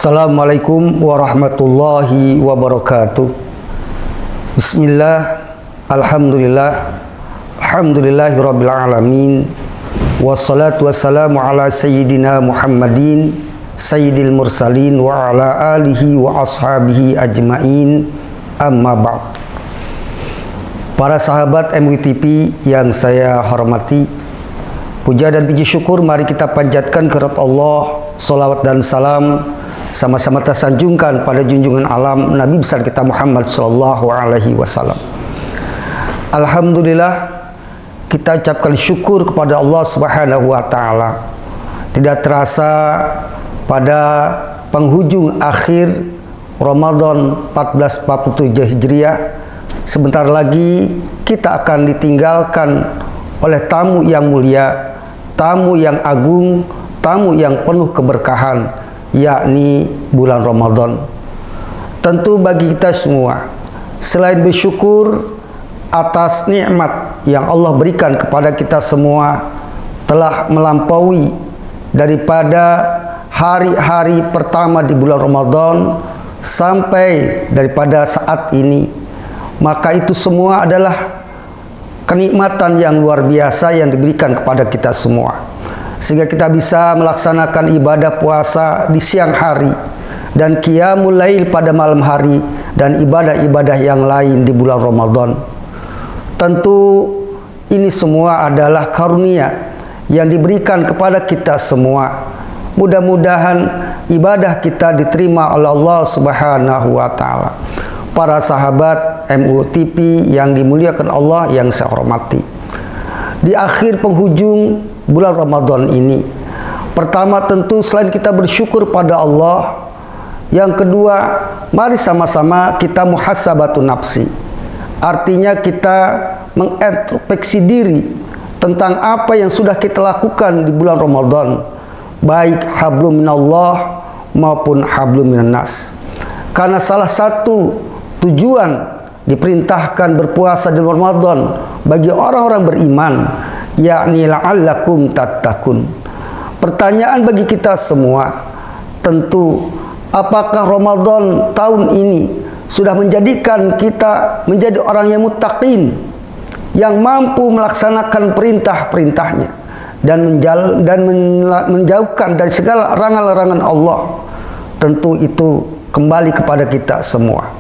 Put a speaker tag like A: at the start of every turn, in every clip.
A: Assalamualaikum warahmatullahi wabarakatuh. Bismillah, alhamdulillah, alhamdulillahirabbil alamin. Wassalatu wassalamu ala sayyidina Muhammadin sayyidil mursalin wa ala alihi wa ashabihi ajmain. Amma ba'd. Para sahabat MUI-TV yang saya hormati, puja dan puji syukur mari kita panjatkan kehadirat Allah. Salawat dan salam sama-sama tersanjungkan pada junjungan alam Nabi besar kita Muhammad sallallahu alaihi wasallam. Alhamdulillah, kita ucapkan syukur kepada Allah Subhanahu wa taala. Tidak terasa pada penghujung akhir Ramadan 1447 Hijriah, sebentar lagi kita akan ditinggalkan oleh tamu yang mulia, tamu yang agung, tamu yang penuh keberkahan, yakni bulan Ramadan. Tentu bagi kita semua, selain bersyukur atas nikmat yang Allah berikan kepada kita semua, telah melampaui daripada hari-hari pertama di bulan Ramadan sampai daripada saat ini, maka itu semua adalah kenikmatan yang luar biasa yang diberikan kepada kita semua, sehingga kita bisa melaksanakan ibadah puasa di siang hari dan qiyamul lail pada malam hari dan ibadah-ibadah yang lain di bulan Ramadan. Tentu ini semua adalah karunia yang diberikan kepada kita semua. Mudah-mudahan ibadah kita diterima oleh Allah Subhanahu wa taala. Para sahabat MUI-TV yang dimuliakan Allah yang saya hormati, di akhir penghujung bulan Ramadan ini, pertama tentu selain kita bersyukur pada Allah, yang kedua mari sama-sama kita muhasabatun nafsi. Artinya kita mengintrospeksi diri tentang apa yang sudah kita lakukan di bulan Ramadan, baik hablum minallah maupun hablum minannas. Karena salah satu tujuan diperintahkan berpuasa di Ramadan bagi orang-orang beriman, yakni la'allakum tattaqun. Pertanyaan bagi kita semua, tentu apakah Ramadan tahun ini sudah menjadikan kita menjadi orang yang muttaqin, yang mampu melaksanakan perintah-perintahnya dan menjauhkan dari segala larangan-larangan Allah? Tentu itu kembali kepada kita semua.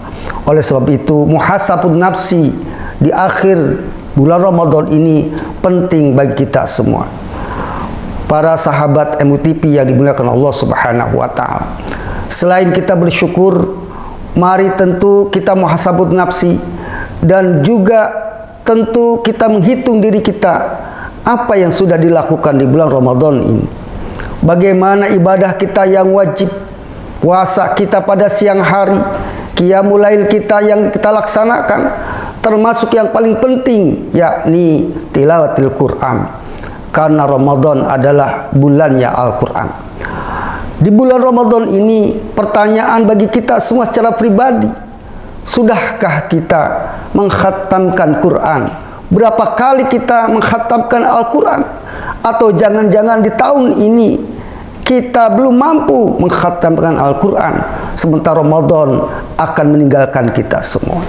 A: Oleh sebab itu, muhasabun nafsi di akhir bulan Ramadan ini penting bagi kita semua. Para sahabat MUI-TV yang dimuliakan Allah Subhanahu wa taala, selain kita bersyukur, mari tentu kita muhasabun nafsi dan juga tentu kita menghitung diri kita apa yang sudah dilakukan di bulan Ramadan ini. Bagaimana ibadah kita yang wajib, puasa kita pada siang hari, qiyamul lail kita yang kita laksanakan, termasuk yang paling penting yakni tilawatil Quran, karena Ramadan adalah bulannya Al-Quran. Di bulan Ramadan ini, pertanyaan bagi kita semua secara pribadi, sudahkah kita mengkhatamkan Quran? Berapa kali kita mengkhatamkan Al-Quran? Atau jangan-jangan di tahun ini kita belum mampu mengkhatamkan Al-Quran, sementara Ramadan akan meninggalkan kita semua.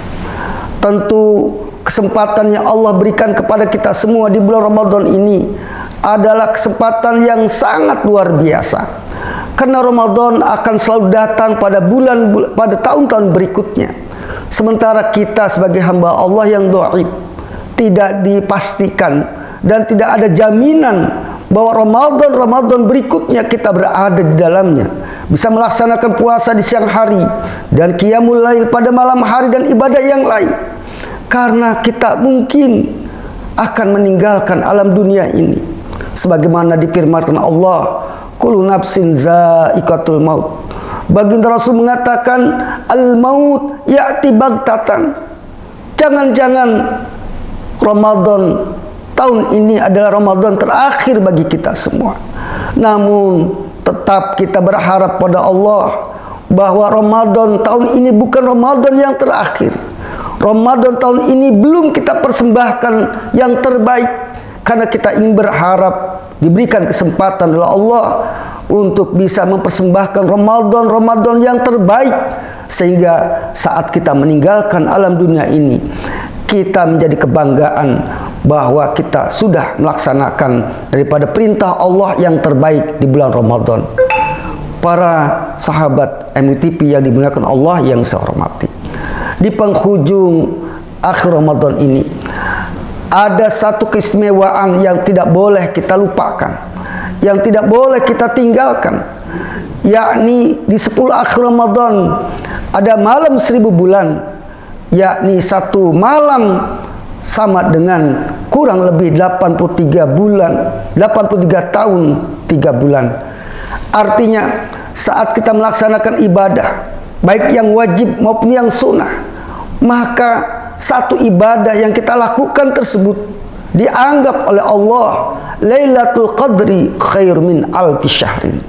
A: Tentu kesempatan yang Allah berikan kepada kita semua di bulan Ramadan ini adalah kesempatan yang sangat luar biasa, karena Ramadan akan selalu datang pada pada tahun-tahun berikutnya. Sementara kita sebagai hamba Allah yang dhaif, tidak dipastikan dan tidak ada jaminan bahwa Ramadan berikutnya kita berada di dalamnya, bisa melaksanakan puasa di siang hari dan qiyamul lail pada malam hari dan ibadah yang lain. Karena kita mungkin akan meninggalkan alam dunia ini, sebagaimana difirmankan Allah, kullu nafsin za'iqatul maut. Baginda Rasul mengatakan, al maut ya'ti baghtatan. Jangan-jangan Ramadan tahun ini adalah Ramadan terakhir bagi kita semua. Namun tetap kita berharap pada Allah bahwa Ramadan tahun ini bukan Ramadan yang terakhir. Ramadan tahun ini belum kita persembahkan yang terbaik, karena kita ingin berharap diberikan kesempatan oleh Allah untuk bisa mempersembahkan Ramadan yang terbaik, sehingga saat kita meninggalkan alam dunia ini, kita menjadi kebanggaan bahwa kita sudah melaksanakan daripada perintah Allah yang terbaik di bulan Ramadan. Para sahabat MUTV yang dimuliakan Allah yang saya hormati, di penghujung akhir Ramadan ini ada satu keistimewaan yang tidak boleh kita lupakan, yang tidak boleh kita tinggalkan, yakni di 10 akhir Ramadan ada malam 1000 bulan, yakni satu malam sama dengan kurang lebih 83 tahun 3 bulan. Artinya saat kita melaksanakan ibadah, baik yang wajib maupun yang sunnah, maka satu ibadah yang kita lakukan tersebut dianggap oleh Allah Lailatul Qadri khair min alfi syahrin.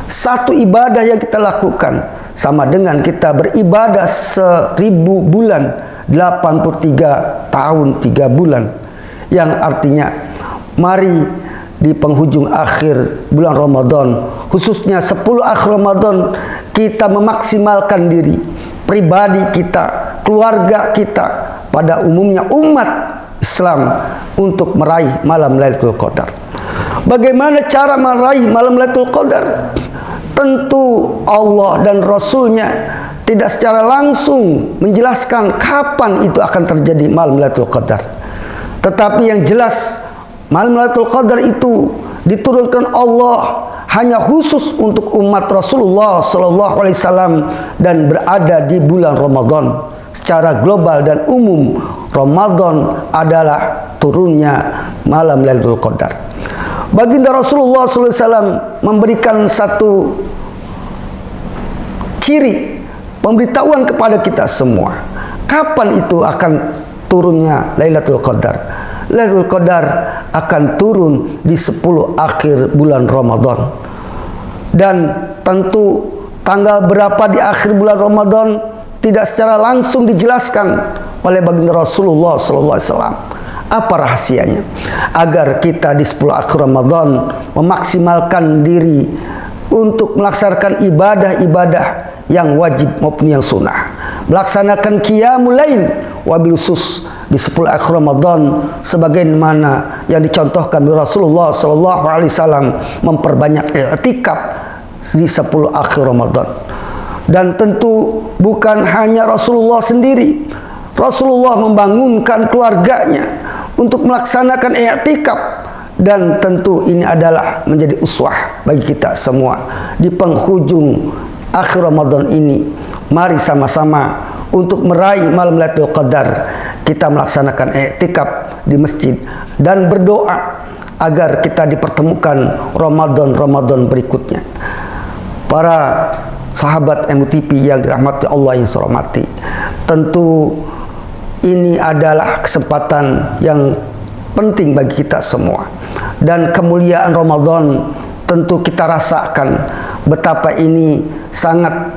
A: Satu ibadah yang kita lakukan sama dengan kita beribadah 1000 bulan, 83 tahun 3 bulan. Yang artinya, mari di penghujung akhir bulan Ramadan, khususnya 10 akhir Ramadan, kita memaksimalkan diri pribadi kita, keluarga kita, pada umumnya umat Islam, untuk meraih malam Lailatul Qadar. Bagaimana cara meraih malam Lailatul Qadar? Tentu Allah dan Rasulnya tidak secara langsung menjelaskan kapan itu akan terjadi malam Lailatul Qadar. Tetapi yang jelas, malam Lailatul Qadar itu diturunkan Allah hanya khusus untuk umat Rasulullah SAW dan berada di bulan Ramadan. Secara global dan umum, Ramadan adalah turunnya malam Lailatul Qadar. Baginda Rasulullah SAW memberikan satu ciri, pemberitahuan kepada kita semua kapan itu akan turunnya Lailatul Qadar. Lailatul Qadar akan turun di 10 akhir bulan Ramadan. Dan tentu tanggal berapa di akhir bulan Ramadan tidak secara langsung dijelaskan oleh baginda Rasulullah SAW. Apa rahasianya? Agar kita di 10 akhir Ramadan memaksimalkan diri untuk melaksanakan ibadah-ibadah yang wajib maupun yang sunnah. Melaksanakan qiyamul lail wabil khusus di 10 akhir Ramadan, sebagaimana yang dicontohkan oleh Rasulullah SAW, memperbanyak i'tikaf di 10 akhir Ramadan. Dan tentu bukan hanya Rasulullah sendiri, Rasulullah membangunkan keluarganya untuk melaksanakan i'tikaf, dan tentu ini adalah menjadi uswah bagi kita semua. Di penghujung akhir Ramadan ini, mari sama-sama untuk meraih malam Lailatul Qadar kita melaksanakan i'tikaf di masjid dan berdoa agar kita dipertemukan Ramadan berikutnya. Para sahabat MUTV yang dirahmati Allah yang saya hormati, tentu ini adalah kesempatan yang penting bagi kita semua, dan kemuliaan Ramadan tentu kita rasakan betapa ini sangat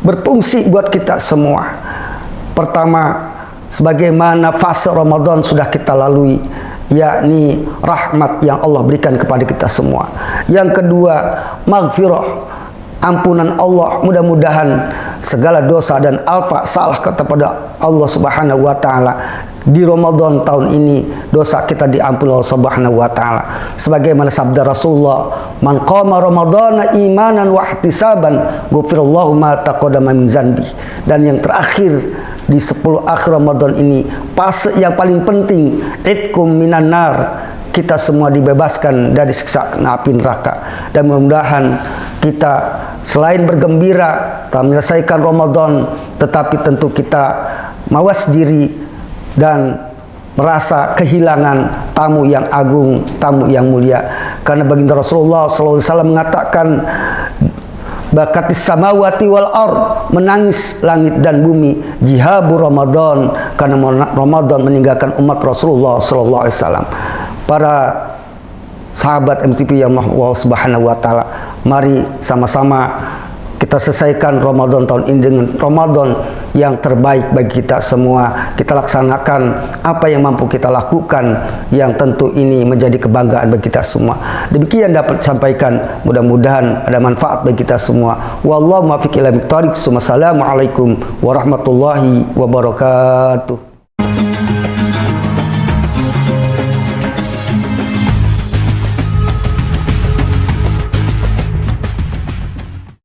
A: berfungsi buat kita semua. Pertama, sebagaimana fase Ramadan sudah kita lalui, yakni rahmat yang Allah berikan kepada kita semua. Yang kedua, maghfirah, ampunan Allah. Mudah-mudahan segala dosa dan alfa salah kepada Allah Subhanahu wa taala di Ramadan tahun ini, dosa kita diampuni Allah Subhanahu wa taala. Sebagaimana sabda Rasulullah, "Man qama ramadhana imanan wa ihtisaban, ghufirallahu ma taqaddama min dzanbi." Dan yang terakhir di 10 akhir Ramadan ini, fase yang paling penting, idkum minan nar, kita semua dibebaskan dari siksa api neraka. Dan mudah-mudahan kita selain bergembira telah menyelesaikan Ramadan, tetapi tentu kita mawas diri dan merasa kehilangan tamu yang agung, tamu yang mulia. Karena baginda Rasulullah SAW mengatakan, bakatis samawati wal ard, menangis langit dan bumi, jihabu Ramadan, karena Ramadan meninggalkan umat Rasulullah SAW. Para sahabat MTP yang Allah Subhanahu wa taala, mari sama-sama kita selesaikan Ramadan tahun ini dengan Ramadan yang terbaik bagi kita semua. Kita laksanakan apa yang mampu kita lakukan, yang tentu ini menjadi kebanggaan bagi kita semua. Demikian dapat disampaikan, mudah-mudahan ada manfaat bagi kita semua. Wallahu muwaffiq ila thoriq. Wassalamualaikum warahmatullahi wabarakatuh.